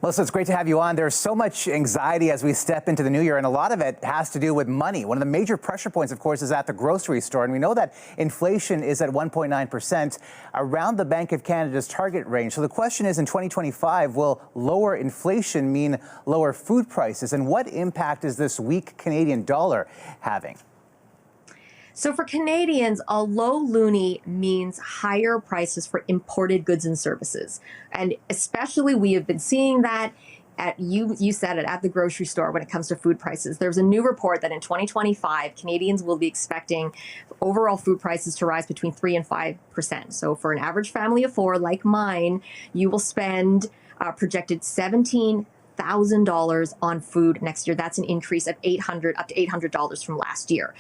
Melissa, it's great to have you on. There's so much anxiety as we step into the new year, and a lot of it has to do with money. One of the major pressure points, of course, is at the grocery store, and we know that inflation is at 1.9%, around the Bank of Canada's target range. So the question is, in 2025, will lower inflation mean lower food prices, and what impact is this weak Canadian dollar having? So for Canadians, a low loonie means higher prices for imported goods and services. And especially we have been seeing that you said it, at the grocery store when it comes to food prices. There's a new report that in 2025, Canadians will be expecting overall food prices to rise between 3 and 5%. So for an average family of four like mine, you will spend projected $17,000 on food next year. That's an increase of up to $800 from last year.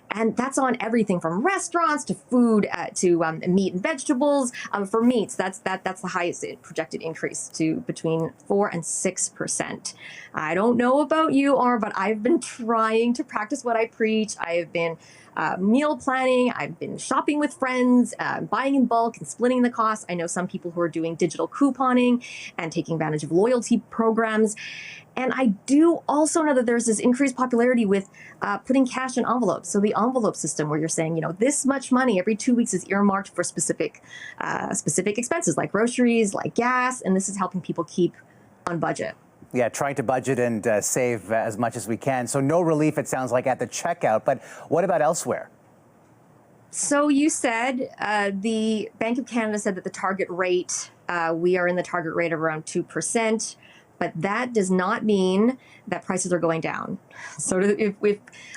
And that's on everything from restaurants to food to meat and vegetables. For meats, that's the highest projected increase, to between 4 and 6%. I don't know about you, but I've been trying to practice what I preach. I have been meal planning. I've been shopping with friends, buying in bulk and splitting the costs. I know some people who are doing digital couponing and taking advantage of loyalty programs. And I do also know that there's this increased popularity with putting cash in envelopes. So the envelope system, where you're saying, this much money every 2 weeks is earmarked for specific expenses like groceries, like gas, and this is helping people keep on budget. Yeah, trying to budget and save as much as we can. So no relief, it sounds like, at the checkout. But what about elsewhere? So you said the Bank of Canada said that the target rate, we are in the target rate of around 2%. But that does not mean that prices are going down. So if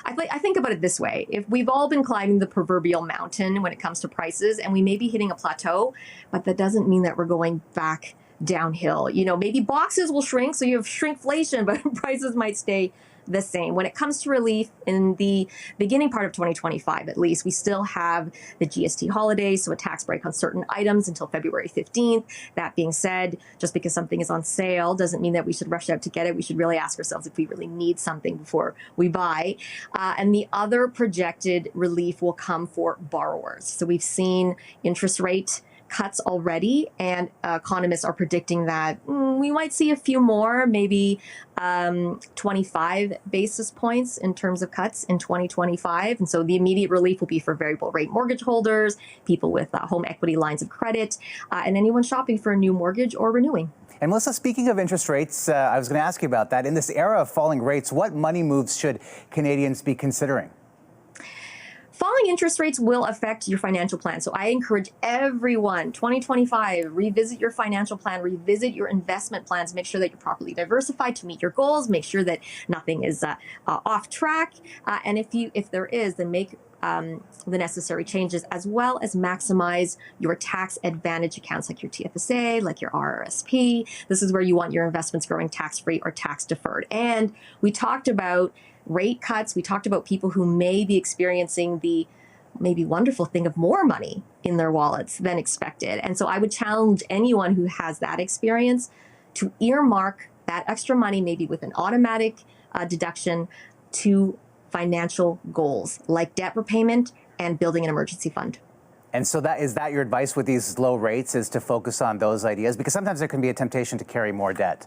I think about it this way: if we've all been climbing the proverbial mountain when it comes to prices, and we may be hitting a plateau, but that doesn't mean that we're going back downhill. Maybe boxes will shrink, so you have shrinkflation, but prices might stay the same. When it comes to relief in the beginning part of 2025, at least, we still have the GST holiday, so a tax break on certain items until February 15th. That being said, just because something is on sale doesn't mean that we should rush out to get it. We should really ask ourselves if we really need something before we buy. And the other projected relief will come for borrowers. So we've seen interest rate cuts already, and economists are predicting that we might see a few more, maybe 25 basis points in terms of cuts in 2025. And so the immediate relief will be for variable rate mortgage holders, people with home equity lines of credit, and anyone shopping for a new mortgage or renewing. And Melissa, speaking of interest rates, I was going to ask you about that. In this era of falling rates, what money moves should Canadians be considering? Falling interest rates will affect your financial plan. So I encourage everyone, 2025, revisit your financial plan, revisit your investment plans, make sure that you're properly diversified to meet your goals, make sure that nothing is off track. And if there is, then make the necessary changes, as well as maximize your tax advantage accounts like your TFSA, like your RRSP. This is where you want your investments growing tax-free or tax-deferred. And we talked about rate cuts. We talked about people who may be experiencing the maybe wonderful thing of more money in their wallets than expected. And so I would challenge anyone who has that experience to earmark that extra money, maybe with an automatic deduction, to financial goals like debt repayment and building an emergency fund. And so is that your advice with these low rates, is to focus on those ideas? Because sometimes there can be a temptation to carry more debt.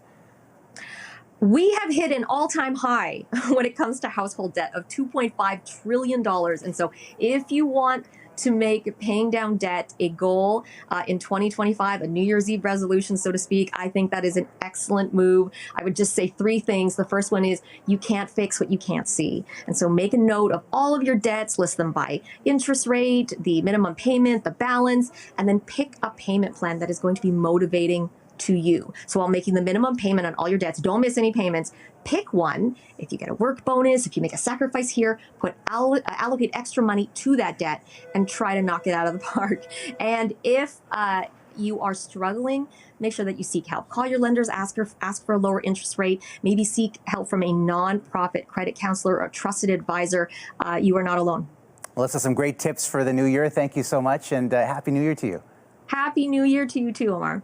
We have hit an all-time high when it comes to household debt of $2.5 trillion. And so if you want to make paying down debt a goal in 2025, a New Year's Eve resolution, so to speak, I think that is an excellent move. I would just say 3 things. The first one is you can't fix what you can't see. And so make a note of all of your debts, list them by interest rate, the minimum payment, the balance, and then pick a payment plan that is going to be motivating to you. So while making the minimum payment on all your debts, don't miss any payments. Pick one. If you get a work bonus, if you make a sacrifice here, allocate extra money to that debt and try to knock it out of the park. And if you are struggling, make sure that you seek help. Call your lenders, ask for a lower interest rate, maybe seek help from a nonprofit credit counselor or a trusted advisor. You are not alone. Melissa, some great tips for the new year. Thank you so much, and Happy New Year to you. Happy New Year to you too, Omar.